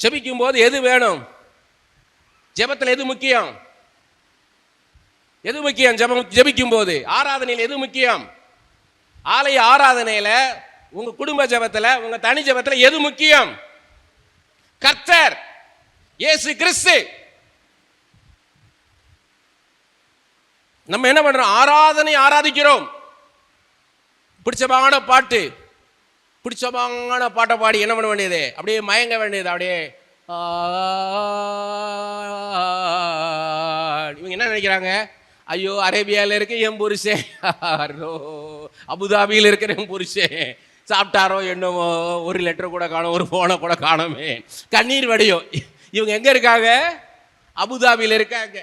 ஜெபிக்கும் போது எது வேணும்? ஜெபத்தில் எது முக்கியம்? எது முக்கியம்? ஜெபிக்கும் போது ஆராதனையில் எது முக்கியம்? ஆலய ஆராதனையில, உங்க குடும்ப ஜெபத்துல, உங்க தனி ஜெபத்துல எது முக்கியம்? கர்த்தர் இயேசு கிறிஸ்து. நம்ம என்ன பண்றோம்? ஆராதிக்கிறோம். பிடிச்சமான பாட்டை பாடி என்ன பண்ண வேண்டியது? அப்படியே மயங்க வேண்டியது. அப்படியே இவங்க என்ன நினைக்கிறாங்க? ஐயோ, அரேபியாவில் இருக்க என் புருஷன், அபுதாபியில் இருக்கிற என் புருஷன் சாப்பிட்டாரோ என்னமோ, ஒரு லெட்டர் கூட காணும், ஒரு போனை கூட காணுமே, கண்ணீர் வடியும். இவங்க எங்க இருக்காங்க? அபுதாபியில் இருக்காங்க.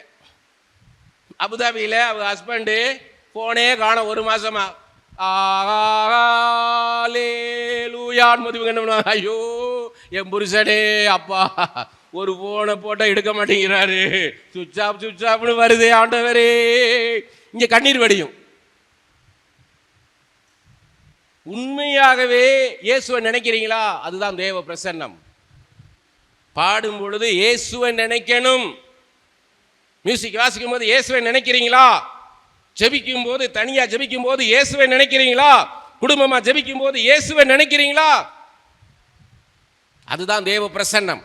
அபுதாபியில் அவங்க ஹஸ்பண்டு போனே காணும், ஒரு மாசமா. ஐயோ என் புருஷனே, அப்பா ஒரு போனை போட்டா எடுக்க மாட்டேங்கிறாரு, சுவிட்ச் ஆஃப்னு வருது, ஆண்டவரே. இங்க கண்ணீர் வடியும். உண்மையாகவே இயேசுவை நினைக்கிறீங்களா? அதுதான் தேவ பிரசன்னம். பாடும் பொழுது இயேசுவை நினைக்கணும். மியூசிக் வாசிக்கும் போது இயேசுவை நினைக்கிறீங்களா? ஜெபிக்கும் போது, தனியா ஜெபிக்கும் போது இயேசுவை நினைக்கிறீங்களா? குடும்பமா ஜெபிக்கும் போது இயேசுவை நினைக்கிறீங்களா? அதுதான் தேவ பிரசன்னம்.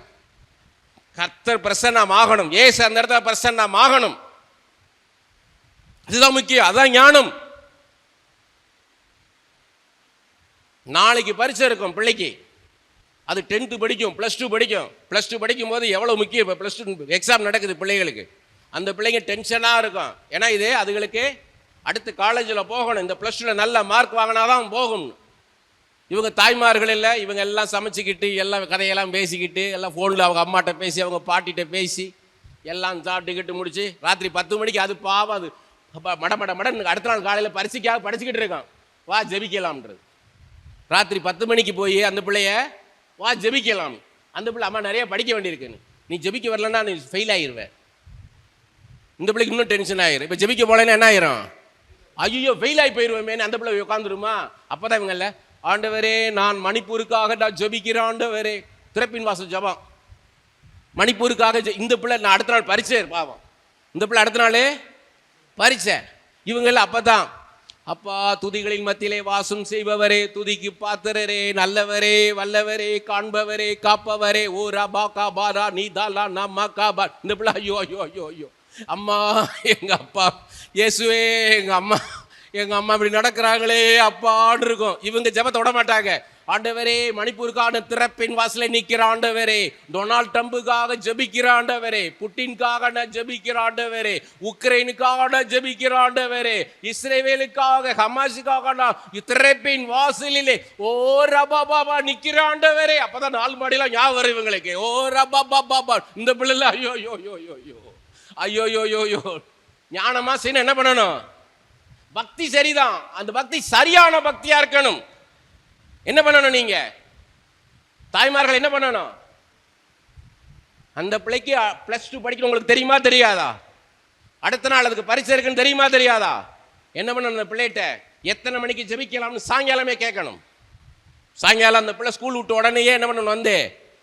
கர்த்தர் பிரசன்னம் ஆகணும், இயேசு அந்த இடத்துல பிரசன்னம் ஆகணும். அதுதான் முக்கியம், அதுதான் ஞானம். நாளைக்கு பரீட்சை இருக்கும் பிள்ளைக்கு. அது 10th படிக்கும், +2 படிக்கும். +2 படிக்கும் போது எவ்வளவு முக்கியம். இப்போ +2 எக்ஸாம் நடக்குது பிள்ளைகளுக்கு. அந்த பிள்ளைங்க டென்ஷனாக இருக்கும். ஏன்னா இது அதுகளுக்கு அடுத்து காலேஜில் போகணும். இந்த +2ல் நல்ல மார்க் வாங்கினாதான் போகணும். இவங்க தாய்மார்கள் இல்லை, இவங்க எல்லாம் சமைச்சிக்கிட்டு, எல்லாம் கதையெல்லாம் பேசிக்கிட்டு, எல்லாம் ஃபோனில் அவங்க அம்மாட்ட பேசி, அவங்க பாட்டிகிட்ட பேசி, எல்லாம் சாப்பிட்டுக்கிட்டு முடிச்சு ராத்திரி 10 மணிக்கு அது பாவம், அது மடன்னு அடுத்த நாள் காலையில் பரிசைக்காக படிச்சுக்கிட்டு இருக்கான். வா ஜெபிக்கலாம்ன்றது. ராத்திரி 10 மணிக்கு போய் அந்த பிள்ளைய வா ஜெபிக்கலாம். அந்த பிள்ளை, அம்மா நிறைய படிக்க வேண்டியிருக்குன்னு, நீ ஜெபிக்க வரலன்னா நீ ஃபெயில் ஆகிடுவேன். இந்த பிள்ளைக்கு இன்னும் டென்ஷன் ஆயிரும். இப்போ ஜெபிக்க போலேன்னா என்ன ஆயிரும்? ஐயோ ஃபெயில் ஆகி போயிடுவேன். அந்த பிள்ளை உட்காந்துருமா? அப்போதான் இவங்க இல்லை, ஆண்டவரே நான் மணிப்பூருக்காக நான் ஜெபிக்கிறேன், ஆண்டவரே. திறப்பின் வாசல் ஜெபம் மணிப்பூருக்காக. இந்த பிள்ளை நான் அடுத்த நாள் பரீட்சை பாவம். இந்த பிள்ளை அடுத்த நாள் பரீட்சை. இவங்கள அப்பதான், அப்பா துதிகளின் மத்தியிலே வாசம் செய்பவரே, துதிக்கு பாத்திரரே, நல்லவரே, வல்லவரே, காண்பவரே, காப்பவரே, ஓ ரபா காபாரா நீதாலா நம்மா காபா. இந்த பிள்ளை ஐயோ ஐயோ ஐயோ ஐயோ, அம்மா எங்க அப்பா, இயேசுவே எங்க அம்மா இப்படி நடக்கிறாங்களே அப்பான்னு இருக்கும். இவங்க ஜெபத்தை விட மாட்டாங்க. ஆண்டவரே மணிப்பூருக்கான திறப்பின் வாசலை நிற்கிற ஆண்டவரே, டொனால்ட் ட்ரம்புக்காக ஜெபிக்கிற ஆண்டவரே, புட்டின்காக நான் ஜெபிக்கிற ஆண்டவரே, உக்ரைனுக்காக நான் ஜெபிக்கிற ஆண்டவரே, இஸ்ரேலுக்காக, ஹமாஸுக்காக நான் திறப்பின் வாசலிலே ஓ ரபா பாபா நிற்கிற ஆண்டவரே. அப்பதான் 4 மாடிலாம் ஞாபகம் வரும் இவங்களுக்கு. ஓ ரபா பாபா. இந்த பிள்ளை ஐயோ ஐயோ ஐயோ ஐயோ ஐயோ ஐயோ ஐயோ. ஞானமா செய்யணும். என்ன பண்ணணும்? பக்தி சரிதான், அந்த பக்தி சரியான பக்தியா இருக்கணும். என்ன பண்ணணும்? நீங்க தாய்மார்கள் என்ன பண்ணணும்? அந்த பிள்ளைக்கு +2 படிக்கணும், உங்களுக்கு தெரியுமா தெரியாதா? அடுத்த நாள் அதுக்கு பரீட்சை இருக்குன்னு தெரியுமா தெரியாதா? என்ன பண்ணணும்? அந்த பிள்ளைகிட்ட எத்தனை மணிக்கு ஜெபிக்கலாம்னு சாயங்காலமே கேட்கணும். சாயங்காலம் அந்த பிள்ளை ஸ்கூல் விட்டு உடனேயே என்ன பண்ணணும்? வந்து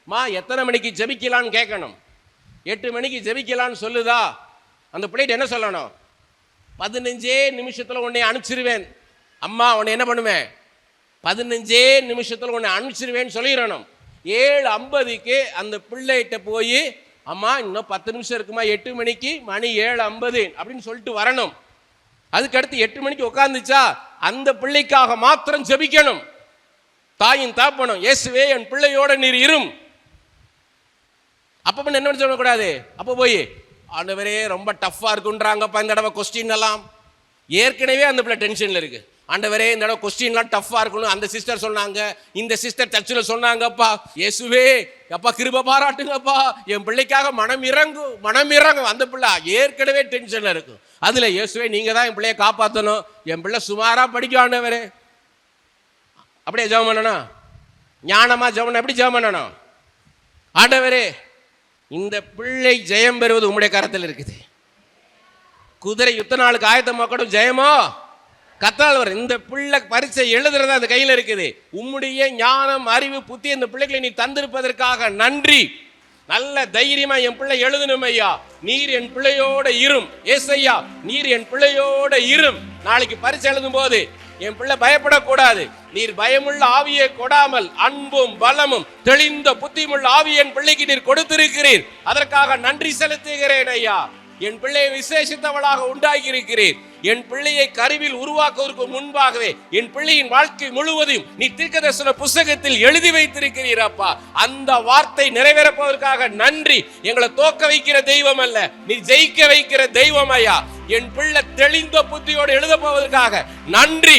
மா எத்தனை மணிக்கு ஜெபிக்கலான்னு கேட்கணும். 8 மணிக்கு ஜெபிக்கலான்னு சொல்லுதா? அந்த பிள்ளைகிட்ட என்ன சொல்லணும்? 15 நிமிஷத்தில் உன்னை அனுப்பிச்சிருவேன் அம்மா. உன்னை என்ன பண்ணுவேன்? 15 நிமிஷத்தில் உன்னை அனுப்பிச்சிருவேன்னு சொல்லிடணும். 7:50க்கு அந்த பிள்ளைகிட்ட போய் அம்மா இன்னும் 10 நிமிஷம் இருக்குமா, 8 மணிக்கு மணி 7:50 அப்படின்னு சொல்லிட்டு வரணும். அதுக்கடுத்து 8 மணிக்கு உட்காந்துச்சா அந்த பிள்ளைக்காக மாத்திரம் ஜெபிக்கணும். தாயின் தாப்பனும், இயேசுவே என் பிள்ளையோட நீர் இரும். அப்ப என்ன சொல்லக்கூடாது? அப்போ போய் ஆண்டவரே ரொம்ப டஃப்பாக இருக்குன்றாங்கப்பா இந்த தடவை கொஸ்டின் எல்லாம். ஏற்கனவே அந்த பிள்ளை டென்ஷனில் இருக்கு. ஆண்டவரே இந்த தடவை கொஸ்டின்லாம் டஃப்பாக இருக்கணும், அந்த சிஸ்டர் சொன்னாங்க, இந்த சிஸ்டர் சர்ச்சில் சொன்னாங்கப்பா, இயேசுவே அப்பா கிருபை பாராட்டுங்கப்பா, என் பிள்ளைக்காக மனம் இறங்கும். அந்த பிள்ளை ஏற்கனவே டென்ஷனில் இருக்கும். அதில் இயேசுவே நீங்கள் தான் என் பிள்ளையை காப்பாற்றணும், என் பிள்ளை சுமாராக படிக்கும் ஆண்டவரே. அப்படியே ஜெபம் பண்ணணும். ஞானமாக ஜெபம் எப்படி ஜெபம் பண்ணணும்? ஆண்டவரே இந்த பிள்ளை ஜெயம் பெறுவது உம்முடைய கரத்தில் இருக்குது. குதிரை யுத்த நாளுக்கு ஆயத்தமாக்கணும், ஜெயமோ கத்தால் வரும். இந்த பிள்ளை பரீட்சை எழுதுறது அந்த கையில் இருக்குது. உம்முடைய ஞானம், அறிவு, புத்தி இந்த பிள்ளைகளை நீ தந்திருப்பதற்காக நன்றி. நல்ல தைரியமா என் பிள்ளை எழுதணும் ஐயா. நீர் என் பிள்ளையோட இரும் ஏசையா, நீர் என் பிள்ளையோட இரும். நாளைக்கு பரீட்சை எழுதும் போது என் பிள்ளை பயப்படக்கூடாது. நீர் பயமுள்ள ஆவியை கொடாமல் அன்பும் பலமும் தெளிந்த புத்தியுள்ள ஆவியை என் பிள்ளைக்கு நீர் கொடுத்திருக்கிறீர். அதற்காக நன்றி செலுத்துகிறேன் ஐயா. என் பிள்ளையை விசேஷித்தவளாக உண்டாக்கி இருக்கிறீர். என் பிள்ளையை கருவில் உருவாக்குவதற்கு முன்பாகவே என் பிள்ளையின் வாழ்க்கை முழுவதையும் நீ தீர்க்கதரிசன புஸ்தகத்தில் எழுதி வைத்திருக்கிறீர் அப்பா. அந்த வார்த்தை நிறைவேறப்போவதற்காக நன்றி. எங்களை தோக்க வைக்கிற தெய்வம் அல்ல, நீ ஜெயிக்க வைக்கிற தெய்வம் ஐயா. என் பிள்ளை தெளிந்த புத்தியோடு எழுத போவதற்காக நன்றி.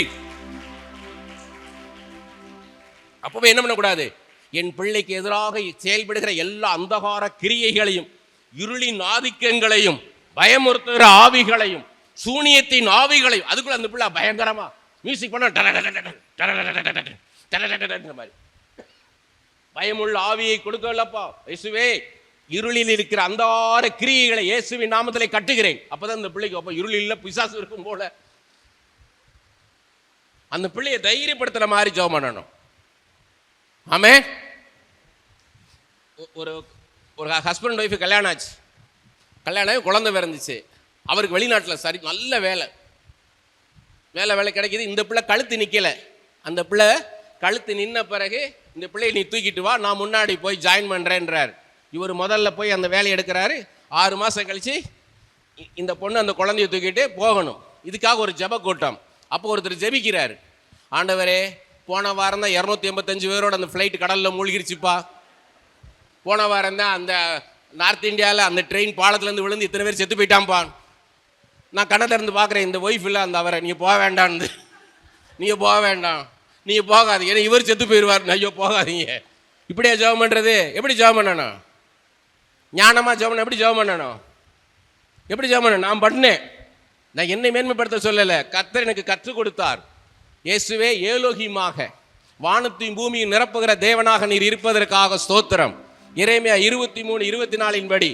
அப்பவே என்ன பண்ணக்கூடாது? என் பிள்ளைக்கு எதிராக செயல்படுகிற எல்லா அந்தகார கிரியைகளையும், இருளின் ஆதிக்கங்களையும், பயமுறுத்துகிற ஆவிகளையும், சூனியத்தின் ஆவிகளையும், அதுக்குள்ள அந்த பிள்ளை பயங்கரமா மியூசிக் பண்ண மாதிரி பயமுள்ள ஆவியை கொடுக்கலப்பா இயேசுவே. இருளில் இருக்கிற அந்தகார கிரியைகளை இயேசுவின் நாமத்திலே கட்டுகிறேன். அப்பதான் அந்த பிள்ளைக்கு அப்ப இருளில் பிசாசு இருக்கும் போல அந்த பிள்ளையை தைரியப்படுத்துற மாதிரி ஜெபம் பண்ணணும். ஆமே. ஒரு ஹஸ்பண்ட் ஒய்ஃபு கல்யாணம் ஆச்சு. கல்யாணம் குழந்தை பிறந்துச்சு. அவருக்கு வெளிநாட்டில் சரி நல்ல வேலை கிடைக்கிது. இந்த பிள்ளை கழுத்து நிற்கலை. அந்த பிள்ளை கழுத்து நின்ன பிறகு இந்த பிள்ளையை நீ தூக்கிட்டு வா, நான் முன்னாடி போய் ஜாயின் பண்ணுறேன்றார். இவர் முதல்ல போய் அந்த வேலையை எடுக்கிறாரு. 6 மாதம் கழித்து இந்த பொண்ணு அந்த குழந்தைய தூக்கிட்டு போகணும். இதுக்காக ஒரு ஜெப கூட்டம். அப்போ ஒருத்தர் ஜெபிக்கிறார், ஆண்டவரே போன வாரம் தான் 285 பேரோட அந்த ஃப்ளைட் கடலில் மூழ்கிருச்சுப்பா. போன வாரம் தான் அந்த நார்த் இந்தியாவில் அந்த ட்ரெயின் பாலத்துலேருந்து விழுந்து இத்தனை பேர் செத்து போயிட்டான்ப்பா. நான் கண்ணை திறந்து பார்க்குறேன், இந்த ஒய்ஃப் இல்லை அந்த அவரை, நீங்கள் போக வேண்டான்னு. நீங்கள் போக வேண்டாம், நீங்கள் போகாதீங்க, ஏன்னா இவர் செத்து போயிடுவார். ஐயோ போகாதீங்க. இப்படியா ஜெபம் பண்ணுறது? எப்படி ஜெபம் பண்ணணும்? ஞானமாக ஜெபம் எப்படி ஜெபம் பண்ணணும்? எப்படி ஜெபம் பண்ணணும்? நான் பண்ணேன். நான் என்னை மேன்மைப்படுத்த சொல்லலை, கர்த்தர் எனக்கு கற்றுக் கொடுத்தார். இயேசுவே ஏலோகிமாக வானத்தையும் பூமியும் நிரப்புகிற தேவனாக நீர் இருப்பதற்காக ஸ்தோத்திரம். எரேமியா 23:24 படி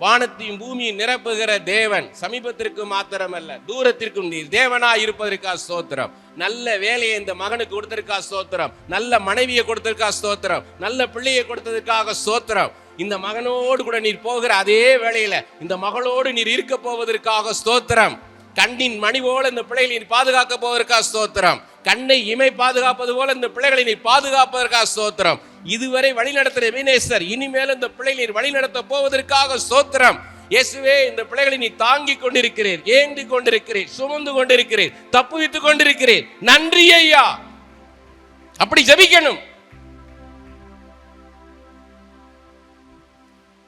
வானத்தையும் பூமியும் நிரப்புகிற தேவன் சமீபத்திற்கு மாத்திரமல்ல தூரத்திற்கும் நீர் தேவனாய் இருப்பதற்காக ஸ்தோத்திரம். நல்ல வேலையை இந்த மகனுக்கு கொடுத்ததற்காக ஸ்தோத்திரம். நல்ல மனைவியை கொடுத்ததற்காக ஸ்தோத்திரம். நல்ல பிள்ளையை கொடுத்ததற்காக ஸ்தோத்திரம். இந்த மகனோடு கூட நீர் போகிற அதே வேளையில இந்த மகளோடு நீர் இருக்க போவதற்காக ஸ்தோத்திரம். கண்ணின் மணி போல இந்த பிள்ளைகளை நீர் பாதுகாக்க போவதற்காக ஸ்தோத்திரம். கண்ணை இமை பாதுகாப்பது போல இந்த பிள்ளைகளை நீர் பாதுகாப்பதற்காக ஸ்தோத்திரம். இதுவரை வழிநடத்துகிற எபினேசர் இனிமேல் இந்த பிள்ளைகளை நீர் வழிநடத்த போவதற்காக ஸ்தோத்திரம். இயேசுவே இந்த பிள்ளைகளை நீ தாங்கிக் கொண்டிருக்கிறீர், ஏந்தி கொண்டிருக்கிறீர், சுமந்து கொண்டிருக்கிறீர், தப்புவித்துக் கொண்டிருக்கிறீர். நன்றி ஐயா. அப்படி ஜெபிக்கணும்.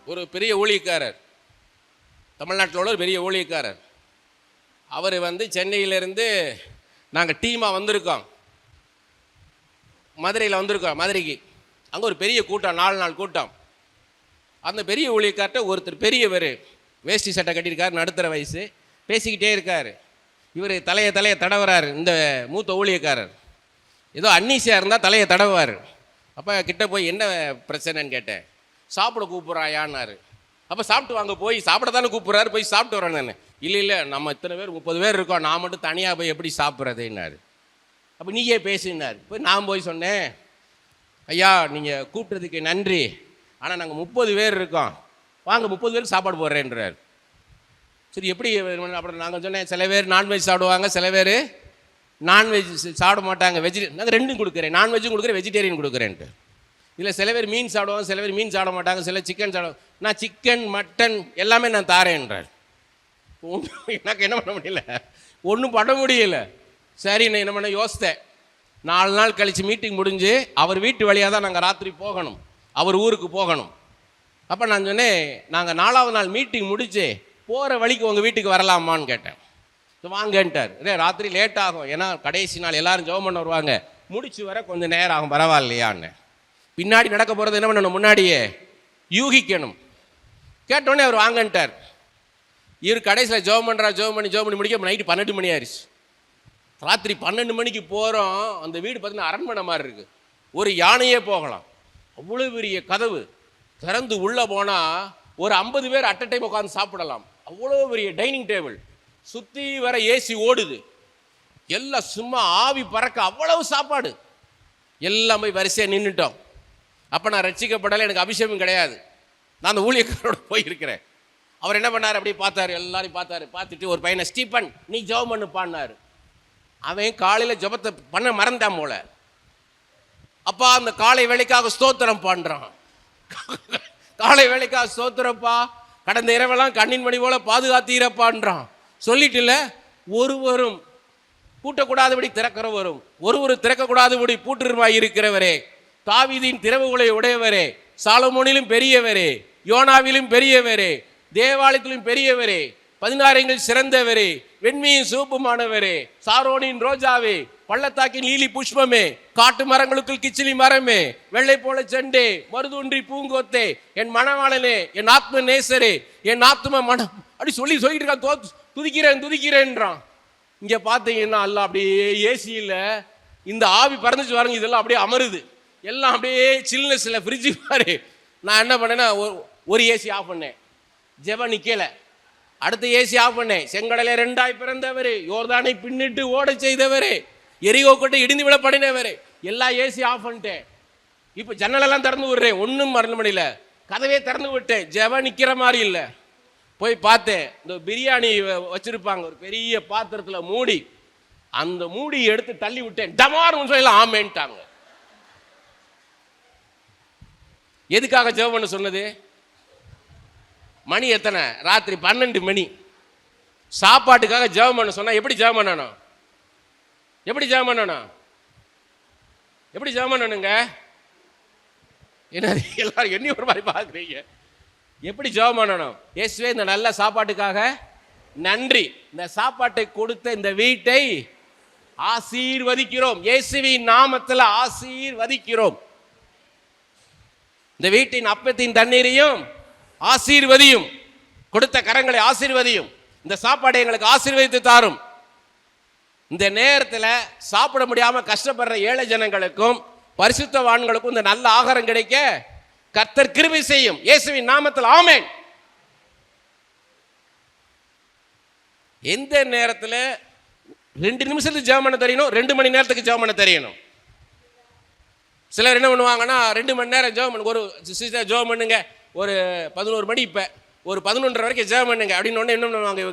ஒரு பெரிய ஊழியக்காரர், தமிழ்நாட்டில் உள்ள ஒரு பெரிய ஊழியக்காரர், அவர் சென்னையிலிருந்து நாங்கள் டீமாக வந்திருக்கோம், மதுரையில் வந்திருக்கோம். மதுரைக்கு அங்கே ஒரு பெரிய கூட்டம், 4 நாள் கூட்டம். அந்த பெரிய ஊழியக்கார்ட்ட ஒருத்தர் பெரியவர் வேஷ்டி சட்டை கட்டியிருக்கார், நடுத்தர வயசு, பேசிக்கிட்டே இருக்கார். இவர் தலையை தடவுறாரு. இந்த மூத்த ஊழியக்காரர் ஏதோ அன்னீசியாக இருந்தால் தலையை தடவுவார். அப்போ கிட்ட போய் என்ன பிரச்சனைன்னு கேட்டேன். சாப்பிட கூப்பிட்றாயான்னாரு. அப்போ சாப்பிட்டு வாங்க, போய் சாப்பிட தானே கூப்பிட்றாரு, போய் சாப்பிட்டு வரேன் நான். இல்லை நம்ம இத்தனை பேர் 30 பேர் இருக்கோம், நான் மட்டும் தனியாக போய் எப்படி சாப்பிட்றதுன்னாரு. அப்போ நீயே பேசினார். இப்போ நான் போய் சொன்னேன், ஐயா நீங்கள் கூப்பிட்டதுக்கு நன்றி, ஆனால் நாங்கள் 30 பேர் இருக்கோம், வாங்க 30 பேருக்கு சாப்பாடு போடுறேன்றார். சரி எப்படி? அப்புறம் நாங்கள் சொன்னேன், சில பேர் நான்வெஜ் சாப்பிடுவாங்க, சில பேர் நான்வெஜ் சாப்பிட மாட்டாங்க, நாங்கள் ரெண்டும் கொடுக்குறேன், நான்வெஜ்ஜும் கொடுக்குறேன், வெஜிடேரியன் கொடுக்குறேன்ட்டு. இல்லை சில பேர் மீன் சாப்பிடுவாங்க, சில பேர் மீன் சாப்பிட மாட்டாங்க, சில சிக்கன் சாப்பிடுவாங்க. நான் சிக்கன் மட்டன் எல்லாமே நான் தாரேன்றார். எனக்கு என்ன பண்ண முடியல, ஒன்றும் பண்ண முடியல. சரி நான் என்ன பண்ண யோசித்தேன். 4 நாள் கழித்து மீட்டிங் முடிஞ்சு அவர் வீட்டு வழியாக தான் நாங்கள் ராத்திரி போகணும், அவர் ஊருக்கு போகணும். அப்போ நான் சொன்னேன், நாங்கள் 4ஆவது நாள் மீட்டிங் முடிச்சு போகிற வழிக்கு உங்கள் வீட்டுக்கு வரலாமான்னு கேட்டேன். வாங்கன்ட்டார். ராத்திரி லேட் ஆகும், ஏன்னா கடைசி நாள் எல்லோரும் ஜெபம் பண்ண வருவாங்க, முடிச்சு வர கொஞ்சம் நேரம் ஆகும், பரவாயில்லையான்னு. பின்னாடி நடக்க போகிறது என்ன பண்ணணும், முன்னாடியே யூகிக்கணும். கேட்டோடனே அவர் வாங்கன்ட்டார். இவர் கடைசியில் ஜெபம் பண்ணி முடிக்க நைட்டு 12 மணி ஆயிடுச்சு. ராத்திரி 12 மணிக்கு போகிறோம். அந்த வீடு பார்த்தீங்கன்னா அரண்மனை மாதிரி இருக்குது, ஒரு யானையே போகலாம், அவ்வளோ பெரிய கதவு திறந்து உள்ளே போனால் ஒரு 50 பேர் அட் அ டைம் உட்காந்து சாப்பிடலாம். அவ்வளோ பெரிய டைனிங் டேபிள், சுற்றி வர ஏசி ஓடுது, எல்லாம் சும்மா ஆவி பறக்க, அவ்வளவு சாப்பாடு. எல்லாம் போய் வரிசையாக நின்றுட்டோம். அப்போ நான் ரட்சிக்கப்படலை, எனக்கு அபிஷேகம் கிடையாது. நான் அந்த ஊழியக்காரோட போயிருக்கிறேன். அவர் என்ன பண்ணார், அப்படியே பார்த்தாரு, எல்லாரையும் பார்த்தாரு. பார்த்துட்டு ஒரு பையனை, ஸ்டீபன் நீ ஜெபம் பண்ணுப்பான்னாரு. அவன் காலையில் ஜெபத்தை பண்ண மறந்தான் போல. அப்பா அந்த காலை வேலைக்காக ஸ்தோத்திரம் பண்ணுறான். காலை வேலைக்காக ஸ்தோத்திரப்பா, கடந்த இரவெல்லாம் கண்ணின் மணி போல பாதுகாத்தீரப்பான்றான். சொல்லிட்டுல, ஒருவரும் பூட்டக்கூடாதபடி திறக்கிறவரும் ஒருவரும் திறக்கக்கூடாதபடி பூட்டிருமாய் இருக்கிறவரே, தாவீதின் திறவுகளை உடையவரே, சாலமோனிலும் பெரியவரே, யோனாவிலும் பெரியவரே, தேவாலயத்திலும் பெரியவரே, 16 சிறந்தவரே, வெண்மையின் சிவப்புமானவரே, சாரோனின் ரோஜாவே, பள்ளத்தாக்கின் லீலி புஷ்பமே, காட்டு மரங்களுக்குள் கிச்சிலி மரமே, வெள்ளை போல செண்டே, மருதூன்றி பூங்கோத்தே, என் மணவாளனே, என் ஆத்ம நேசரே, என் ஆத்ம மனம், அப்படி சொல்லிட்டு இருக்கான். துதிக்கிறேன்றான். இங்க பார்த்தீங்கன்னா எல்லாம் அப்படியே ஏசியில் இந்த ஆவி பறந்துச்சு பாருங்க, இதெல்லாம் அப்படியே அமருது, எல்லாம் அப்படியே சில்னஸ்ல ஃப்ரிட்ஜு பாரு. நான் என்ன பண்ணேன்னா, ஒரு ஏசி ஆஃப் பண்ணேன், ஜெப நிக்கல. அடுத்த ஏசி ஆஃப் பண்ணேன், செங்கடலை 2ஆய் பிறந்தவரே, யோர்தானை பின்னிட்டு ஓட செய்தவரே, எரிகோ கொட்டை இடிந்து விட பண்ணினவரே, எல்லா ஏசி ஆஃப் பண்ணிட்டேன். இப்போ ஜன்னலெல்லாம் திறந்து விடுறேன், ஒன்றும் மரண முடியல, கதவே திறந்து விட்டேன். ஜெப நிற்கிற மாதிரி இல்லை. போய் பார்த்தேன், இந்த பிரியாணி வச்சிருப்பாங்க ஒரு பெரிய பாத்திரத்தில் மூடி, அந்த மூடி எடுத்து தள்ளி விட்டேன். டமார்னு சொல்லலாம் ஆமேன்ட்டாங்க. எதுக்காக ஜெபம் பண்ண சொன்னது? மணி எத்தனை? ராத்திரி 12 மணி. சாப்பாட்டுக்காக ஜெபம் பண்ண சொன்னா எப்படி ஜெபம் பண்ணணும்? எப்படி ஜெபம் பண்ணணும்? எப்படி ஜெபம் பண்ணணுங்க? என்ன எல்லாரும் என்ன ஒரு மாதிரி பார்க்குறீங்க? எப்படி ஜெபம் பண்ணணும்? இயேசுவே இந்த நல்ல சாப்பாட்டுக்காக நன்றி, இந்த சாப்பாட்டை கொடுத்த இந்த வீட்டை ஆசீர்வதிக்கிறோம், இயேசுவின் நாமத்தில் ஆசீர்வதிக்கிறோம். இந்த வீட்டின் அப்பத்தின் தண்ணீரையும் ஆசீர்வதியும், கொடுத்த கரங்களை ஆசீர்வதியும், இந்த சாப்பாடை எங்களுக்கு ஆசீர்வதித்து தாரும். இந்த நேரத்தில் சாப்பிட முடியாம கஷ்டப்படுற ஏழை ஜனங்களுக்கும் பரிசுத்தவான்களுக்கும் இந்த நல்ல ஆகாரம் கிடைக்க கர்த்தர் கிருபை செய்யும், இயேசுவின் நாமத்தில் ஆமென். எந்த நேரத்தில் 2 நிமிஷத்துக்கு ஜெபம் பண்ண தெரியணும், 2 மணி நேரத்துக்கு ஜெபம் பண்ண தெரியணும். சிலர் என்ன பண்ணுவாங்கன்னா, 2 மணி நேரம் ஜெபம் பண்ணு, ஒரு சிஸ்டர் ஜெபம் பண்ணுங்க, ஒரு 11 மணி, இப்போ ஒரு 11:30 வரைக்கும் ஜெபம் பண்ணுங்க அப்படின்னு ஒன்று என்ன பண்ணுவாங்க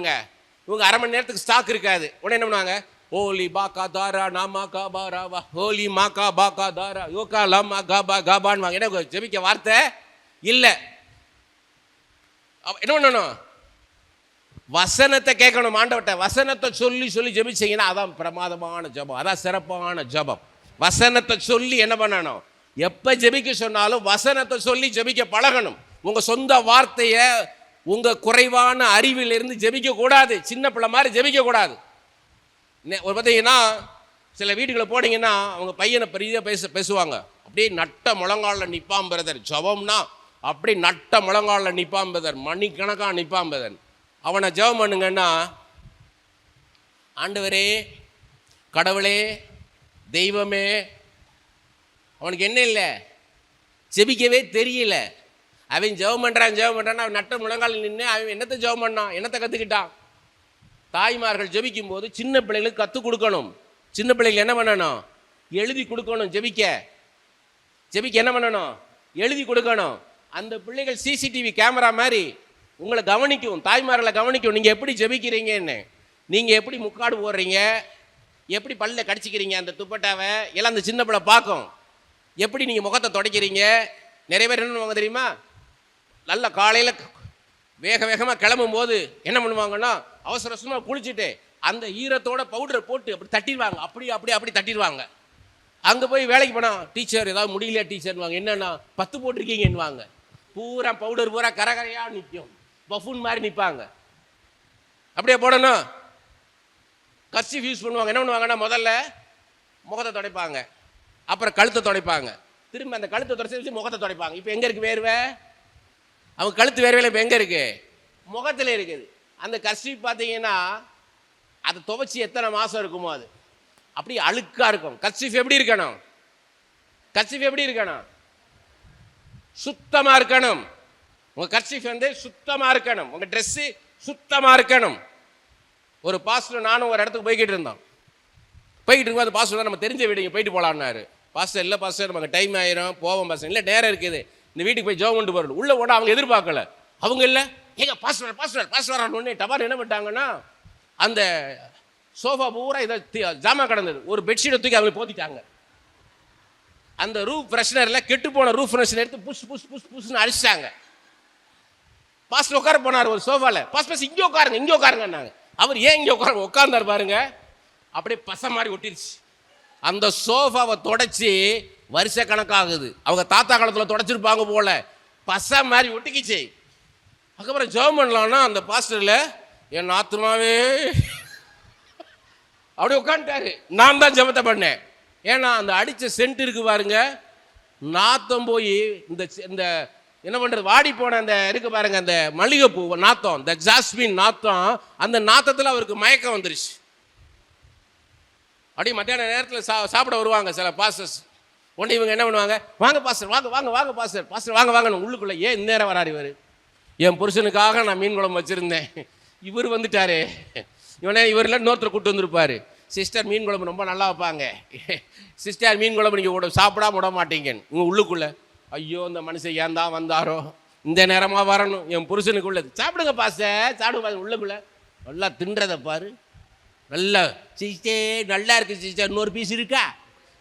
இவங்க அரை மணி நேரத்துக்கு ஸ்டாக் இருக்காது. உடனே என்ன பண்ணுவாங்க, ஹோலி பாக்கா தாரா நாமா காபா ராவா, ஹோலி மாக்கா பாக்கா தாரா யோகா லாமா காபா காபான்னு வாங்க. என்ன ஜெபிக்க வார்த்தை இல்லை. என்ன பண்ணணும்? வசனத்தை கேட்கணும். ஆண்டவர்கிட்ட வசனத்தை சொல்லி சொல்லி ஜெபிச்சீங்கன்னா அதான் பிரமாதமான ஜெபம், அதான் சிறப்பான ஜெபம். வசனத்தை சொல்லி என்ன பண்ணணும்? எப்போ ஜெபிக்க சொன்னாலும் வசனத்தை சொல்லி ஜெபிக்க பழகணும். உங்கள் சொந்த வார்த்தையை உங்கள் குறைவான அறிவிலிருந்து ஜெபிக்க கூடாது. சின்ன பிள்ளை மாதிரி ஜெபிக்க கூடாது. ஒரு பார்த்தீங்கன்னா சில வீட்டுகளை போனீங்கன்னா அவங்க பையனை பெரிய பேசுவாங்க, அப்படியே நட்ட முழங்காலில் நிற்பான் பிரதர். ஜெபம்னா அப்படி நட்ட முழங்காலில் நிற்பான் பிரதர், மணிக்கணக்காக நிற்பான் பிரதர். அவனை ஜெபம் பண்ணுங்கன்னா, ஆண்டவரே, கடவுளே, தெய்வமே, அவனுக்கு என்ன இல்லை, ஜெபிக்கவே தெரியல. அவன் ஜெபம் பண்ணுறான் அவன் நட்ட முழங்காலில் நின்று அவன் என்னத்தை ஜெபம் பண்ணான், என்னத்தை கற்றுக்கிட்டான்? தாய்மார்கள் ஜெபிக்கும் போது சின்ன பிள்ளைகளுக்கு கற்றுக் கொடுக்கணும். சின்ன பிள்ளைகள் என்ன பண்ணணும்? எழுதி கொடுக்கணும். ஜெபிக்க என்ன பண்ணணும்? எழுதி கொடுக்கணும். அந்த பிள்ளைகள் சிசிடிவி கேமரா மாதிரி உங்களை கவனிக்கும், தாய்மார்களை கவனிக்கும். நீங்கள் எப்படி ஜெபிக்கிறீங்கன்னு, நீங்கள் எப்படி முக்காடு போடுறீங்க, எப்படி பல்ல கடிச்சிக்கிறீங்க அந்த துப்பட்டாவை எல்லாம் அந்த சின்ன பிள்ளை பார்க்கும். எப்படி நீங்கள் முகத்தை துடைக்கிறீங்க. நிறைய பேர் என்ன பண்ணுவாங்க தெரியுமா? நல்ல காலையில் வேகமாக கிளம்பும் போது என்ன பண்ணுவாங்கன்னா, அவசர அவசரமாக குளிச்சுட்டு அந்த ஈரத்தோட பவுடரை போட்டு அப்படி தட்டிடுவாங்க. அப்படி தட்டிடுவாங்க. அங்கே போய் வேலைக்கு போனால், டீச்சர் ஏதாவது முடியலையா டீச்சர்வாங்க. என்னன்னா 10 போட்டிருக்கீங்கன்னுவாங்க. பூரா பவுடர் பூரா கரகரையாக நிற்கும், பஃபூன் மாதிரி நிற்பாங்க. அப்படியே போடணும். கர்ச்சீஃப் யூஸ் பண்ணுவாங்க. என்ன பண்ணுவாங்கன்னா, முதல்ல முகத்தை துடைப்பாங்க, அப்புறம் கழுத்தை துடைப்பாங்க, திரும்ப அந்த கழுத்தை துடைச்சி முகத்தை துடைப்பாங்க. இப்போ எங்கே இருக்குது வேர்வை? அவங்க கழுத்து வேர்வையில் இப்போ எங்கே இருக்குது? முகத்தில் இருக்குது. அந்த கர்ச்சீஃப் பார்த்தீங்கன்னா அதை துவைச்சி எத்தனை மாதம் இருக்குமோ அது அப்படி அழுக்காக இருக்கும். கர்ச்சீஃப் எப்படி இருக்கணும்? சுத்தமாக இருக்கணும். உங்கள் கர்ச்சீஃப் சுத்தமாக இருக்கணும். உங்கள் ட்ரெஸ்ஸு சுத்தமாக இருக்கணும். ஒரு பாஸ்டர் நானும் ஒரு இடத்துக்கு போய்கிட்டு இருக்கும்போது அந்த பாஸ்டர் நம்ம தெரிஞ்ச வீடுங்க போயிட்டு போகலான்னாரு. பாஸ்டர் இல்லை பாஸ்டர் நமக்கு டைம் ஆயிரும், போவோம் பாஸ்டர். இல்லை நேரம் இருக்குது. இந்த வீட்டுக்கு போய் ஜெபம் கொண்டு வரணும். உள்ளே போனால் அவங்க எதிர்பார்க்கல. அவங்க இல்லை, ஏங்க பாஸ்டர் பாஸ்டர் பாஸ்டர் ஒன்று டபார் என்ன பண்ணிட்டாங்கன்னா, அந்த சோஃபா பூரா இதை ஜாமா கிடந்தது, ஒரு பெட்ஷீட்டை தூக்கி அவங்க போத்திட்டாங்க. அந்த ரூஃப் ஃப்ரெஷ்னரில் கெட்டு போன ரூஃப் ஃப்ரெஷ்னர் எடுத்து புஷ் புஷ் புஷ் புஷ்னு அடிச்சிட்டாங்க. பாஸ்டர் உட்கார போனார் ஒரு சோஃபாவில். பாஸ்டர் இங்கே உட்காருங்க இங்கே உட்காருங்கன்னாங்க. அவர் ஏன் இங்கே உட்கார்ந்தார் பாருங்க, அப்படியே பசை மாதிரி ஒட்டிருச்சு. அந்த சோஃபாவை தொடச்சி வருஷ கணக்காகுது. அவங்க தாத்தா காலத்தில் தொடச்சிருப்பாங்க போல, பசை மாதிரி ஒட்டிக்கிச்சு. அதுக்கப்புறம் ஜெபம் பண்ணலான்னா அந்த பாஸ்டரில் என் ஆத்துமாவே அப்படி உட்காந்துட்டாரு. நான் தான் ஜெபத்தை பண்ணேன். ஏன்னா அந்த அடித்த சென்ட் இருக்கு பாருங்க, நாத்தம் போய் இந்த என்ன பண்ணுறது, வாடி போன அந்த இருக்கு பாருங்க, அந்த மல்லிகைப்பூ நாத்தம், இந்த ஜாஸ்மின் நாத்தம், அந்த நாத்தத்தில் அவருக்கு மயக்கம் வந்துருச்சு. அப்படியே மத்தியான நேரத்தில் சாப்பிட வருவாங்க சில பாஸ்டர்ஸ். உடனே இவங்க என்ன பண்ணுவாங்க, வாங்க பாஸ்டர் வாங்க வாங்க வாங்க பாஸ்டர் பாஸ்டர் வாங்க வாங்கன்னு. உள்ளுக்குள்ளே ஏன் இந்த நேரம் வராரு இவர், என் புருஷனுக்காக நான் மீன் குழம்பு வச்சுருந்தேன், இவர் வந்துட்டாரு, இவரில் இன்னொருத்தர் கூப்பிட்டு வந்திருப்பார். சிஸ்டர் மீன் குழம்பு ரொம்ப நல்லா வைப்பாங்க, சிஸ்டர் மீன் குழம்பு நீங்கள் சாப்பிடாம விட மாட்டீங்கன்னு. உங்கள் உள்ளுக்குள்ளே ஐயோ இந்த மனுஷன் ஏன் தான் வந்தாரோ, இந்த நேரமாக வரணும், என் புருஷனுக்கு உள்ளது சாப்பிடுங்க பாஸ்டர் சாப்பிடுங்க. உள்ளுக்குள்ளே நல்லா தின்றதை பாரு, நல்லா சிஸ்டர் நல்லா இருக்குது சிஸ்டர், இன்னொரு பீஸ் இருக்கா,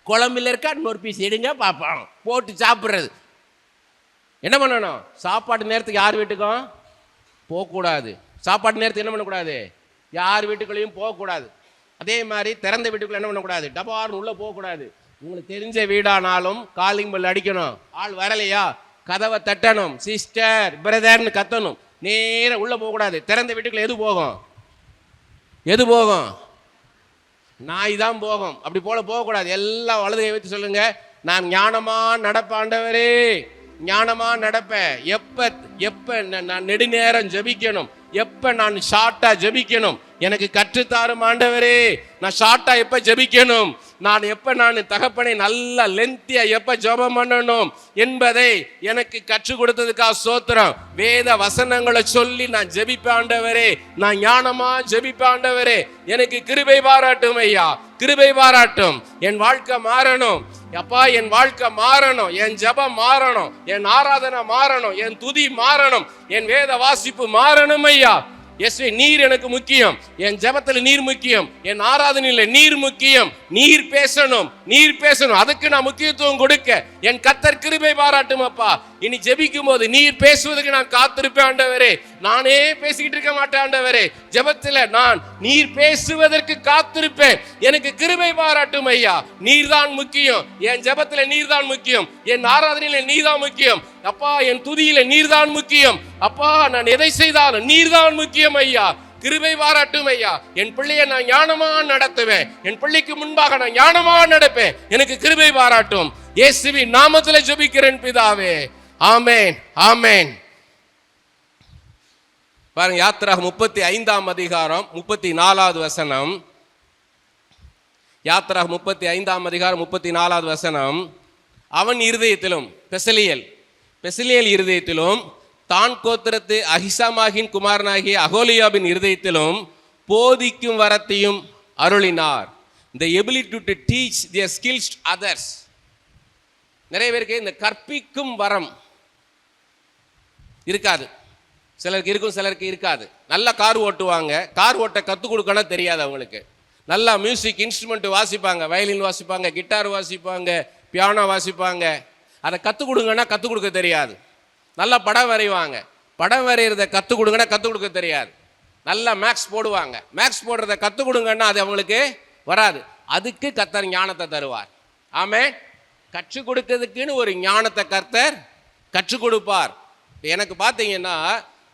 குழம்புல இருக்கா, இன்னொரு பீஸ் எடுங்க பார்ப்போம், போட்டு சாப்பிட்றது. என்ன பண்ணணும், சாப்பாட்டு நேரத்துக்கு யார் வீட்டுக்கும் போகக்கூடாது. சாப்பாட்டு நேரத்துக்கு என்ன பண்ணக்கூடாது, யார் வீட்டுக்குள்ளேயும் போகக்கூடாது. அதே மாதிரி திறந்த வீட்டுக்குள்ள என்ன பண்ணக்கூடாது, டபார்னு உள்ளே போகக்கூடாது. உங்களுக்கு தெரிஞ்ச வீடானாலும் காலிங் பெல் அடிக்கணும், ஆள் வரலையா கதவை தட்டணும், சிஸ்டர் பிரதர்னு கத்தணும், நேராக உள்ளே போகக்கூடாது. திறந்த வீட்டுக்குள்ள எது போகும், எது போகும், நாய் தான் போகும். அப்படி போல போகக்கூடாது. எல்லாம் வலதுகை வைத்து சொல்லுங்க, நான் ஞானமா நடப்பாண்டவரே, ஞானமா நடப்பேன். எப்ப நான் நெடுநேரம் ஜெபிக்கணும், எப்ப நான் ஷார்ட்டா ஜெபிக்கணும், எனக்கு கற்றுத்தாரும் ஆண்டவரே. நான் ஷார்ட்டா எப்ப ஜெபிக்கணும், நான் எப்ப நான் தகப்பனை நல்லா லென்த்தியா எப்ப ஜெபம் பண்ணணும் என்பதை எனக்கு கற்றுக் கொடுத்ததுக்காக ஸ்தோத்திரம். வேத வசனங்களை சொல்லி நான் ஜெபிப்பேன் ஆண்டவரே, நான் ஞானமா ஜெபிப்பேன் ஆண்டவரே. எனக்கு கிருபை பாராட்டும் ஐயா, கிருபை பாராட்டும். என் வாழ்க்கை மாறணும் அப்பா, என் வாழ்க்கை மாறணும், என் ஜெபம் மாறணும், என் ஆராதனை மாறணும், என் துதி மாறணும், என் வேத வாசிப்பு மாறணும் ஐயா. இயேசுவே நீர் எனக்கு முக்கியம், என் ஜெபத்தில் நீர் முக்கியம், என் ஆராதனையில் நீர் முக்கியம். நீர் பேசணும், நீர் பேசணும், அதுக்கு நான் முக்கியத்துவம் கொடுக்க என் கர்த்தர் கிருபை பாராட்டும் அப்பா. இனி ஜெபிக்கும் போது நீர் பேசுவதற்கு நான் காத்திருப்பேன் ஆண்டவரே, நானே பேசிக்கிட்டு இருக்க மாட்டேன் ஆண்டவரே. ஜெபத்தில் நான் நீர் பேசுவதற்கு காத்திருப்பேன், எனக்கு கிருபை பாராட்டும் ஐயா. நீர்தான் முக்கியம், என் ஜெபத்தில் நீர்தான் முக்கியம், என் ஆராதனையில் நீர்தான் முக்கியம் அப்பா, என் துதியில நீர்தான் முக்கியம் அப்பா. நான் எதை செய்தாலும் நீர்தான் முக்கியம் ஐயா, கிருபை பாராட்டும் ஐயா. என் பிள்ளையை நான் ஞானமா நடத்துவேன், என் பிள்ளைக்கு முன்பாக நான் ஞானமா நடப்பேன், எனக்கு கிருபை பாராட்டும். இயேசுவின் நாமத்தில் ஜெபிக்கிறேன் பிதாவே, ஆமென் ஆமென். பாருங்க, யாத்திராகமம் 35ஆம் அதிகாரம் 34வது வசனம். யாத்திராகமம் 35ஆம் அதிகாரம் 34வது வசனம். அவன் இருதயத்திலும், பெசலியேல் இருதயத்திலும், தான் கோத்திரத்து அகிசாமாகின் குமாரனாகிய அகோலியாபின் இருதயத்திலும் போதிக்கும் வரத்தையும் அருளினார். the ability to teach their skills to others. நிறைய பேருக்கு இந்த கற்பிக்கும் வரம் இருக்காது, சிலருக்கு இருக்கும் சிலருக்கு இருக்காது. நல்லா கார் ஓட்டுவாங்க, கார் ஓட்ட கற்றுக் கொடுக்கணும் தெரியாது அவங்களுக்கு. நல்லா மியூசிக் இன்ஸ்ட்ருமெண்ட் வாசிப்பாங்க, வயலின் வாசிப்பாங்க, கிட்டார் வாசிப்பாங்க, பியானோ வாசிப்பாங்க. அதை கற்றுக் கொடுங்கன்னா கற்றுக் கொடுக்க தெரியாது. நல்லா படம் வரைவாங்க, படம் வரைகிறத கற்றுக் கொடுங்கன்னா கற்றுக் கொடுக்க தெரியாது. நல்லா மேக்ஸ் போடுவாங்க, மேக்ஸ் போடுறத கற்றுக் கொடுங்கன்னா அது அவங்களுக்கு வராது. அதுக்கு கர்த்தர் ஞானத்தை தருவார். ஆமென். கற்றுக் கொடுக்கிறதுக்குன்னு ஒரு ஞானத்தை கர்த்தர் கற்றுக் கொடுப்பார். எனக்கு பார்த்தீங்கன்னா,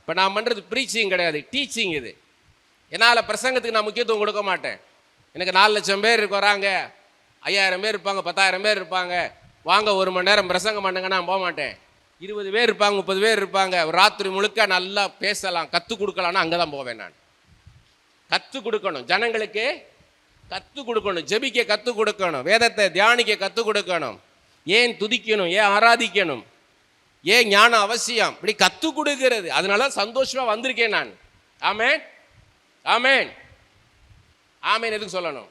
இப்போ நான் பண்ணுறது ப்ரீச்சிங் கிடையாது, டீச்சிங். இது என்னால் பிரசங்கத்துக்கு நான் முக்கியத்துவம் கொடுக்க மாட்டேன். எனக்கு 4 லட்சம் பேர் வராங்க, 5000 பேர் இருப்பாங்க, 10,000 பேர் இருப்பாங்க, வாங்க 1 மணி நேரம் பிரசங்கம் பண்ணுங்க, நான் போக மாட்டேன். 20 பேர் இருப்பாங்க, 30 பேர் இருப்பாங்க, ராத்திரி முழுக்க நல்லா பேசலாம், கற்றுக் கொடுக்கலாம்னா அங்கே தான் போவேன் நான். கற்றுக் கொடுக்கணும், ஜனங்களுக்கு கற்றுக் கொடுக்கணும், ஜெபிக்க கற்றுக் கொடுக்கணும், வேதத்தை தியானிக்க கற்றுக் கொடுக்கணும், ஏன் துதிக்கணும், ஏன் ஆராதிக்கணும், ஏன் ஞானம் அவசியம், இப்படி கற்றுக் கொடுக்கிறது. அதனால சந்தோஷமா வந்திருக்கேன் நான். ஆமென் ஆமென் ஆமென். எதுக்கு சொல்லணும்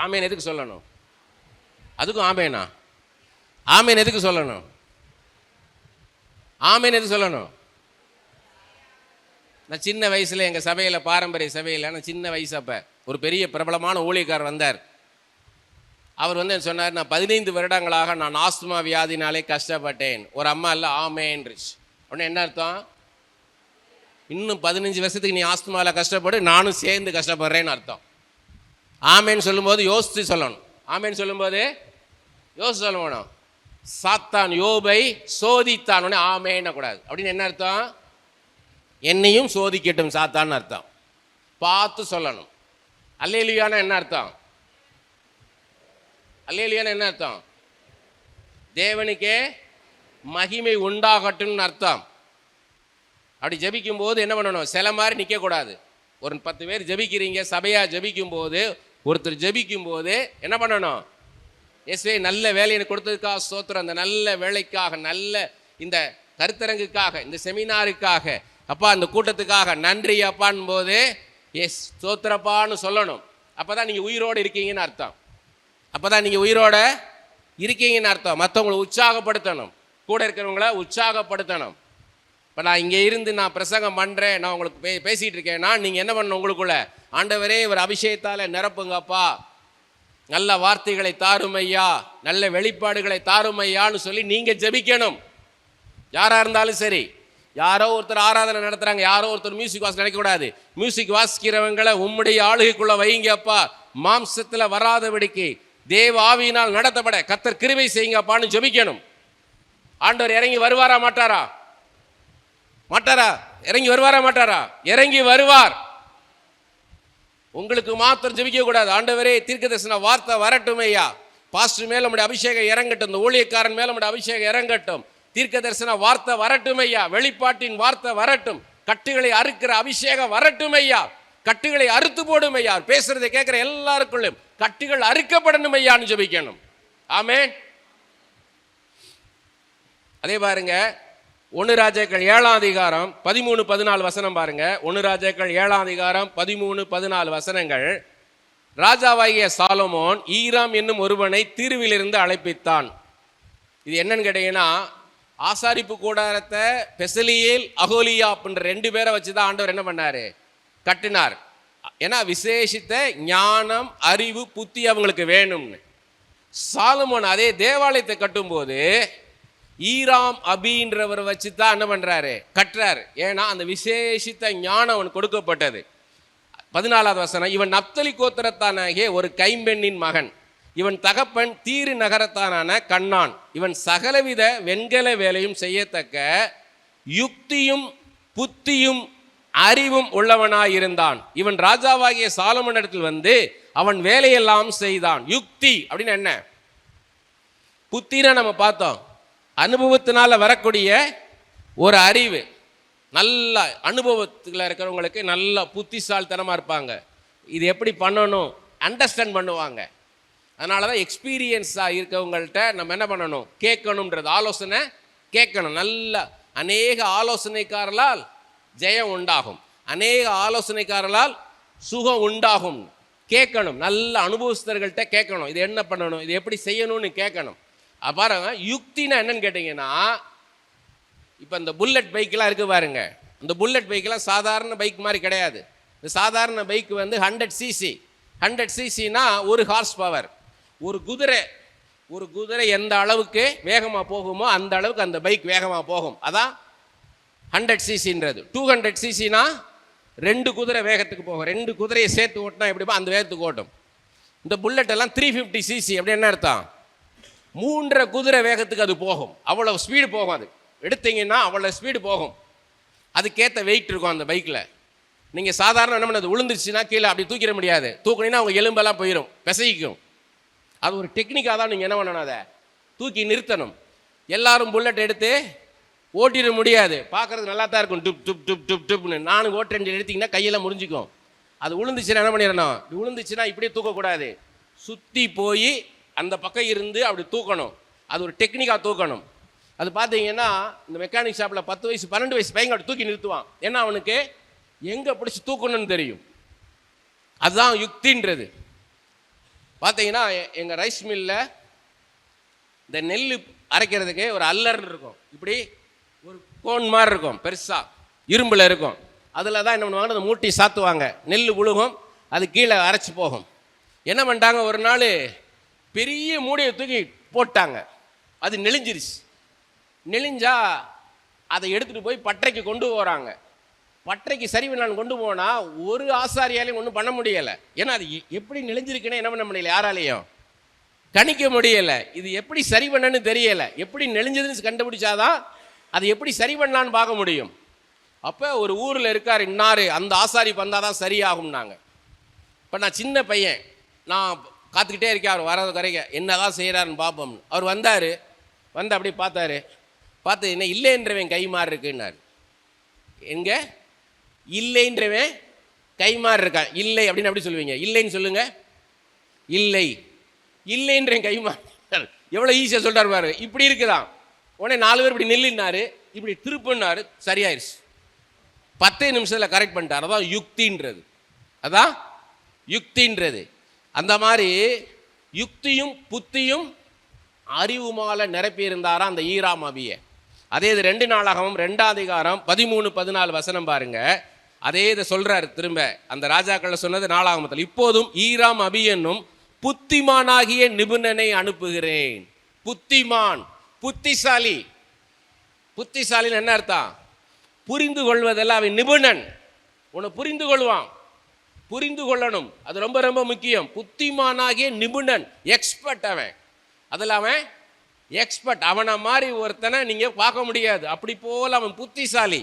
ஆமென்? எதுக்கு சொல்லணும்? அதுக்கும் ஆமேனா? ஆமேன் எதுக்கு சொல்லணும்? ஆமேன்னு எது சொல்லணும்? நான் சின்ன வயசில் எங்கள் சபையில், பாரம்பரிய சபையில், நான் சின்ன வயசு அப்போ ஒரு பெரிய பிரபலமான ஊழியக்காரர் வந்தார். அவர் வந்து சொன்னார், நான் 15 வருடங்களாக நான் ஆஸ்துமா வியாதினாலே கஷ்டப்பட்டேன். ஒரு அம்மா இல்லை ஆமேன்றுச்சு. உடனே என்ன அர்த்தம்? இன்னும் 15 வருஷத்துக்கு நீ ஆஸ்துமாவில் கஷ்டப்படு, நானும் சேர்ந்து கஷ்டப்படுறேன்னு அர்த்தம். ஆமேன்னு சொல்லும்போது யோசித்து சொல்லணும். ஆமேன்னு சொல்லும்போது யோசித்து சொல்லணும். சாத்தான் யோபை சோதித்தான், உடனே ஆமேன்ன கூடாது. அப்படின்னு என்ன அர்த்தம்? என்னையும் சோதிக்கட்டும் சாத்தான்னு அர்த்தம். பார்த்து சொல்லணும். அல்லேலூயான்னா என்ன அர்த்தம்? அல்லேலூயான்னா என்ன அர்த்தம்? தேவனுக்கே மகிமை உண்டாகட்டும்னு அர்த்தம். அப்படி ஜபிக்கும் போது என்ன பண்ணணும்? சில மாதிரி நிற்கக்கூடாது. ஒரு 10 பேர் ஜபிக்கிறீங்க, சபையாக ஜபிக்கும் போது ஒருத்தர் ஜபிக்கும் போது என்ன பண்ணணும்? இயேசுவே நல்ல வேலையை கொடுத்ததுக்காக ஸ்தோத்திரம், அந்த நல்ல வேலைக்காக, நல்ல இந்த கருத்தரங்குக்காக, இந்த செமினாருக்காக, அப்பா அந்த கூட்டத்துக்காக நன்றி அப்பான்னு போது எஸ் ஸ்தோத்திரப்பான்னு சொல்லணும். அப்போ தான் நீங்கள் உயிரோடு இருக்கீங்கன்னு அர்த்தம். அப்போ தான் நீங்கள் உயிரோடு இருக்கீங்கன்னு அர்த்தம். மற்றவங்களை உற்சாகப்படுத்தணும், கூட இருக்கிறவங்கள உற்சாகப்படுத்தணும். இப்போ நான் இங்கே இருந்து நான் பிரசங்கம் பண்ணுறேன், நான் உங்களுக்கு பேசிகிட்டு இருக்கேன்னா நீங்கள் என்ன பண்ணணும்? உங்களுக்குள்ள ஆண்டவரே ஒரு அபிஷேகத்தால் நிரப்புங்கப்பா, நல்ல வார்த்தைகளை தாருமையா, நல்ல வெளிப்பாடுகளை தாருமையான்னு சொல்லி நீங்கள் ஜெபிக்கணும். யாராக இருந்தாலும் சரி. யாரோ ஒருத்தர் ஆராதனை நடத்துகிறாங்க, யாரோ ஒருத்தர் மியூசிக் வாசிக்க நினைக்கக்கூடாது. மியூசிக் வாசிக்கிறவங்களை உம்முடைய ஆளுகைக்குள்ளே வைங்கப்பா, மாம்சத்தில் வராதபடிக்கு தேவ ஆவியினால் நடத்தப்பட கர்த்தர் கிருபை செய்யுங்கப்பான்னு ஜெபிக்கணும். ஆண்டவர் இறங்கி வருவாரா மாட்டாரா? மாட்டாரா? இறங்கி வருவாரா மாட்டாரா? இறங்கி வருவார். உங்களுக்கு மாத்திரம் ஜெபிக்க கூடாது. ஆண்டவரே தீர்க்கதரிசன வார்த்தை வரட்டும் ஐயா, பாஸ்டர் மேல நம்முடைய அபிஷேகம் இறங்கட்டும், இந்த ஊழியக்காரன் மேல நம்முடைய அபிஷேகம் இறங்கட்டும், தீர்க்கதரிசன வார்த்தை வரட்டும் ஐயா, வெளிப்பாட்டின் வார்த்தை வரட்டும், கட்டுகளை அறுக்கிற அபிஷேகம் வரட்டும் ஐயா, கட்டுகளை அறுத்து போடும் ஐயா, பேசுறதை கேட்கிற எல்லாருக்குள்ளும் கட்டுகள் அறுக்கப்படணும் ஐயான்னு ஜெபிக்கணும். ஆமென். அதே பாருங்க, 1 ராஜாக்கள் 7ஆம் அதிகாரம் 13-14 வசனம் பாருங்க. 1 ராஜாக்கள் 7ஆம் அதிகாரம் 13-14 வசனங்கள். ராஜாவாகிய சாலமோன் ஈராம் என்னும் ஒருவனை தீருவிலிருந்து அழைப்பித்தான். இது என்னன்னு கேட்டீங்கன்னா, ஆசாரிப்பு கூடாரத்தை பெசலியேல், அகோலியா அப்படின்ற 2 பேரை வச்சுதான் ஆண்டவர் என்ன பண்ணாரு? கட்டினார். ஏன்னா விசேஷித்த ஞானம், அறிவு, புத்தி அவங்களுக்கு வேணும்னு. சாலமோன் அதே தேவாலயத்தை கட்டும்போது ஈராம் அபின்றவர் வச்சு தான் என்ன பண்ணுறாரு? கட்டுறாரு. ஏன்னா அந்த விசேஷித்த ஞானம் அவன் கொடுக்கப்பட்டது. 14ஆவது வசனம், இவன் நப்தலி கோத்திரத்தானாகிய ஒரு கைம்பெண்ணின் மகன், இவன் தகப்பன் தீரு நகரத்தானான கண்ணான், இவன் சகலவித வெண்கல வேலையும் செய்யத்தக்க யுக்தியும் புத்தியும் அறிவும் உள்ளவனாயிருந்தான். இவன் ராஜாவாகிய சாலமோனிடத்தில் வந்து அவன் வேலையெல்லாம் செய்தான். யுக்தி அப்படின்னு என்ன? புத்தினா நம்ம பார்த்தோம், அனுபவத்தினால வரக்கூடிய ஒரு அறிவு. நல்ல அனுபவத்தில் இருக்கிறவங்களுக்கு நல்ல புத்திசாலித்தனமாக இருப்பாங்க. இது எப்படி பண்ணணும் அண்டர்ஸ்டாண்ட் பண்ணுவாங்க. அதனால தான் எக்ஸ்பீரியன்ஸாக இருக்கவங்கள்ட்ட நம்ம என்ன பண்ணணும்? கேட்கணுன்றது, ஆலோசனை கேட்கணும். நல்ல அநேக ஆலோசனைக்காரர்களால் ஜெயம் உண்டாகும், அநேக ஆலோசனைக்காரர்களால் சுகம் உண்டாகும். கேட்கணும், நல்ல அனுபவஸ்தர்கள்ட்ட கேட்கணும். இது என்ன பண்ணணும், இது எப்படி செய்யணும்னு கேட்கணும். பாருங்க, யுக்தினா என்னன்னு கேட்டிங்கன்னா, இப்போ இந்த புல்லட் பைக்கெலாம் இருக்குது பாருங்க. இந்த புல்லட் பைக்கெலாம் சாதாரண பைக் மாதிரி கிடையாது. இந்த சாதாரண பைக் வந்து 100 cc. 100 cc-னா 1 horse power. ஒரு குதிரை எந்த அளவுக்கு வேகமாக போகுமோ அந்த அளவுக்கு அந்த பைக் வேகமாக போகும். அதான் 100 cc-ன்றது. 200 cc-னா 2 குதிரை வேகத்துக்கு போகும். 2 குதிரையை சேர்த்து ஓட்டினா எப்படிப்பா அந்த வேகத்துக்கு ஓட்டும். இந்த புல்லட் எல்லாம் 350 cc. அப்படி என்ன அர்த்தம்? 3.5 குதிரை வேகத்துக்கு அது போகும். அவ்வளோ ஸ்பீடு போகும். அது எடுத்தீங்கன்னா அவ்வளோ ஸ்பீடு போகும். அதுக்கேற்ற வெயிட் இருக்கும் அந்த பைக்கில். நீங்கள் சாதாரண என்ன பண்ணது, விழுந்துருச்சுன்னா கீழே அப்படி தூக்கிட முடியாது. தூக்கினீங்கன்னா அவங்க எலும்பெல்லாம் போயிடும், பிசைக்கும். அது ஒரு டெக்னிக்காக தான் நீங்கள் என்ன பண்ணணும், அதை தூக்கி நிறுத்தணும். எல்லாரும் புல்லட் எடுத்து ஓட்டிட முடியாது. பார்க்குறது நல்லா தான் இருக்கும், டுப் டுப் டுப் டுப் டுப்னு. நானும் ஓட்டுறேன் எடுத்திங்கன்னா கையெல்லாம் முறிஞ்சிக்கும். அது விழுந்துச்சுன்னா என்ன பண்ணிடணும்? விழுந்துச்சுன்னா இப்படியே தூக்கக்கூடாது, சுற்றி போய் அந்த பக்கம் இருந்து அப்படி தூக்கணும். அது ஒரு டெக்னிக்காக தூக்கணும். அது பார்த்தீங்கன்னா இந்த மெக்கானிக் ஷாப்பில் 10 வயசு 12 வயசு பையன் அப்படி தூக்கி நிறுத்துவான். ஏன்னா அவனுக்கு எங்கே பிடிச்சி தூக்கணும்னு தெரியும். அதுதான் யுக்தின்றது. பார்த்தீங்கன்னா எங்கள் ரைஸ் மில்லில் இந்த நெல் அரைக்கிறதுக்கு ஒரு அல்லர்னு இருக்கும். இப்படி ஒரு கோன் மாதிரி இருக்கும், பெருசா இரும்பில் இருக்கும். அதில் தான் என்ன பண்ணுவாங்க, அந்த மூட்டி சாத்துவாங்க, நெல் உழுகும், அது கீழே அரைச்சி போகும். என்ன பண்ணிட்டாங்க, ஒரு நாள் பெரிய மூடியை தூக்கி போட்டாங்க, அது நெளிஞ்சிருச்சு. நெளிஞ்சா அதை எடுத்துகிட்டு போய் பட்டறைக்கு கொண்டு போகிறாங்க. பட்டறைக்கு சரி பண்ணான்னு கொண்டு போனால் ஒரு ஆசாரியாலையும் ஒன்றும் பண்ண முடியலை. ஏன்னா அது எப்படி நெளிஞ்சிருக்குன்னு என்ன பண்ண முடியல, யாராலையும் கணிக்க முடியலை. இது எப்படி சரி பண்ணன்னு தெரியலை. எப்படி நெளிஞ்சதுன்னு கண்டுபிடிச்சாதான் அது எப்படி சரி பண்ணலான்னு பார்க்க முடியும். அப்போ ஒரு ஊரில் இருக்கார் இன்னாரு, அந்த ஆசாரி வந்தால் தான் சரியாகும்னாங்க. இப்போ நான் சின்ன பையன், நான் காத்துக்கிட்டே இருக்கேன் அவர் வர கரைக்க என்ன தான் செய்கிறாருன்னு பார்ப்போம்னு. அவர் வந்தார், வந்து அப்படி பார்த்தாரு, பார்த்து என்ன இல்லைன்றவன் கை மாறு இருக்குன்னாரு. எங்க இல்லைன்றவன் கை மாறு இருக்கான், இல்லை அப்படின்னு அப்படி சொல்லுவீங்க, இல்லைன்னு சொல்லுங்க, இல்லை இல்லைன்றவன் கை மாறு. எவ்வளோ ஈஸியாக சொல்கிறார் பாரு. இப்படி இருக்குதான். உடனே 4 பேர் இப்படி நில்லுன்னாரு, இப்படி திருப்புன்னாரு, சரியாயிருச்சு. 10 நிமிஷத்தில் கரெக்ட் பண்ணிட்டார். அதான் யுக்தின்றது, அதான் யுக்தின்றது. அந்த மாதிரி யுக்தியும் புத்தியும் அறிவுமால நிரப்பி இருந்தாரா அந்த ஈராம் அபியை. அதே இது 2 நாளாகவும் 2ஆம் அதிகாரம் 13-14 வசனம் பாருங்க. அதே இதை சொல்றாரு திரும்ப. அந்த ராஜாக்கள் சொன்னது 4ஆகமத்தில். இப்போதும் ஈராம் அபி என்னும் புத்திமானாகிய நிபுணனை அனுப்புகிறேன். புத்திமான், புத்திசாலி. புத்திசாலின்னு என்ன அர்த்தம்? புரிந்து கொள்வதெல்லாம். அவன் நிபுணன், உன்னை புரிந்து கொள்வான், புரிந்து கொள்ளணும், அது ரொம்ப ரொம்ப முக்கியம். புத்திமானாகிய நிபுணன், எக்ஸ்பர்ட். அவன் அதில் அவன் எக்ஸ்பர்ட். அவனை மாதிரி ஒருத்தனை நீங்க பார்க்க முடியாது. அப்படி போல அவன் புத்திசாலி.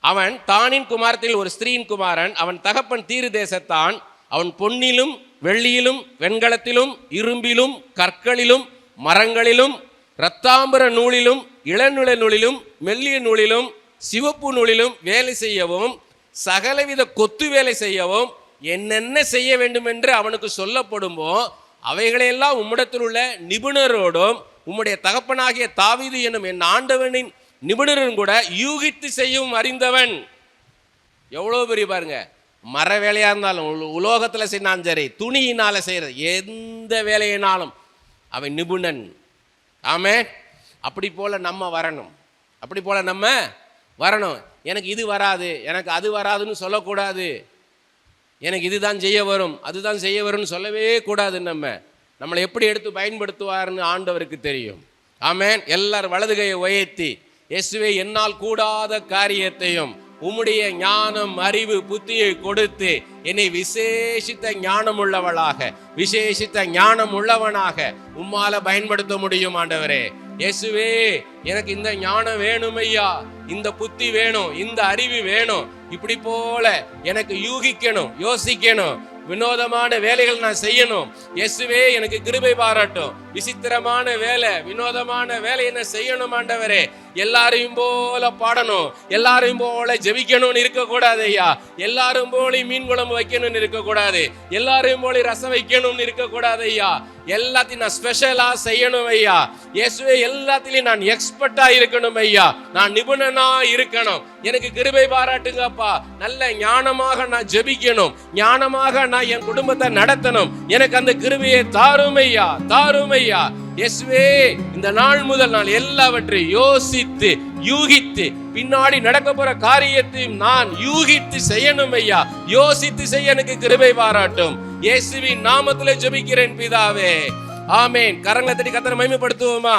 அவன் தானின் குமாரத்தில் ஒரு ஸ்திரீயின் குமாரன். அவன் தகப்பன் தீரு தேசத்தான். அவன் பொன்னிலும் வெள்ளியிலும் வெண்கலத்திலும் இரும்பிலும் கற்களிலும் மரங்களிலும் இரத்தாம்பர நூலிலும் இளநுழ நூலிலும் மெல்லிய நூலிலும் சிவப்பு நூலிலும் வேலை செய்யவும் சகலவித கொத்து வேலை செய்யவும் என்னென்ன செய்ய வேண்டும் என்று அவனுக்கு சொல்லப்படும்போ அவைகளையெல்லாம் உம்மிடத்தில் உள்ள நிபுணரோடும் உம்முடைய தகப்பனாகிய தாவீது என்னும் என் ஆண்டவனின் நிபுணரும் கூட யூகித்து செய்யும் அறிந்தவன். எவ்வளோ பெரிய பாருங்க. மர வேலையாக இருந்தாலும், உலோகத்தில் செய்யணும் சரி, துணியினால் செய்கிற எந்த வேலையினாலும் அவன் நிபுணன். ஆமே. அப்படி போல் நம்ம வரணும், அப்படி போல் நம்ம வரணும். எனக்கு இது வராது, எனக்கு அது வராதுன்னு சொல்லக்கூடாது. எனக்கு இதுதான் செய்ய வரும், அதுதான் செய்ய வரும்னு சொல்லவே கூடாது. நம்மளை எப்படி எடுத்து பயன்படுத்துவார்னு ஆண்டவருக்கு தெரியும். ஆமேன். எல்லாரும் வலது கையை உயர்த்தி, இயேசுவே என்னால் கூடாத காரியத்தையும் உம்முடைய ஞானம் அறிவு புத்தியை கொடுத்து என்னை விசேஷித்த ஞானம் உள்ளவளாக, விசேஷித்த ஞானம் உள்ளவனாக உம்மால பயன்படுத்த முடியும் ஆண்டவரே. இயேசுவே எனக்கு இந்த ஞானம் வேணும் ஐயா, இந்த புத்தி வேணும், இந்த அறிவு வேணும். இப்படி போல எனக்கு யூகிக்கணும், யோசிக்கணும், வினோதமான வேலைகள் நான் செய்யணும். இயேசுவே எனக்கு கிருபை பாராட்டும். விசித்திரமான வேலை, வினோதமான வேலை என்ன செய்யணும் ஆண்டவரே. எல்லாரையும் போல பாடணும், எல்லாரையும் போல ஜெபிக்கணும்னு இருக்கக்கூடாது ஐயா. எல்லாரும் போல மீன் குழம்பு வைக்கணும்னு இருக்கக்கூடாது, எல்லாரையும் போல ரசம் வைக்கணும்னு இருக்கக்கூடாது ஐயா. எல்லாத்தையும் நான் ஸ்பெஷலா செய்யணும் ஐயா. இயேசுவே எல்லாத்திலையும் நான் எக்ஸ்பர்ட்டா இருக்கணும் ஐயா, நான் நிபுணனா இருக்கணும். எனக்கு கிருபை பாராட்டுங்கப்பா. நல்ல ஞானமாக நான் ஜெபிக்கணும், ஞானமாக நான் என் குடும்பத்தை நடத்தணும். எனக்கு அந்த கிருபையை தாரும் ஐயா, தாரும் ஐயா. இயேசுவே இந்த நாள் முதல் நான் எல்லாவற்றையும் யோசித்து யூகித்து பின்னாடி நடக்க போற காரியத்தையும் நான் யூகித்து செய்யணும் ஐயா. யோசித்து செய்ய எனக்கு கிருபை பாராட்டும். இயேசுவின் நாமத்திலே ஜெபிக்கிறேன் பிதாவே, ஆமேன். கரங்களை தட்டி கர்த்தரை மகிமைப்படுத்துவோமா?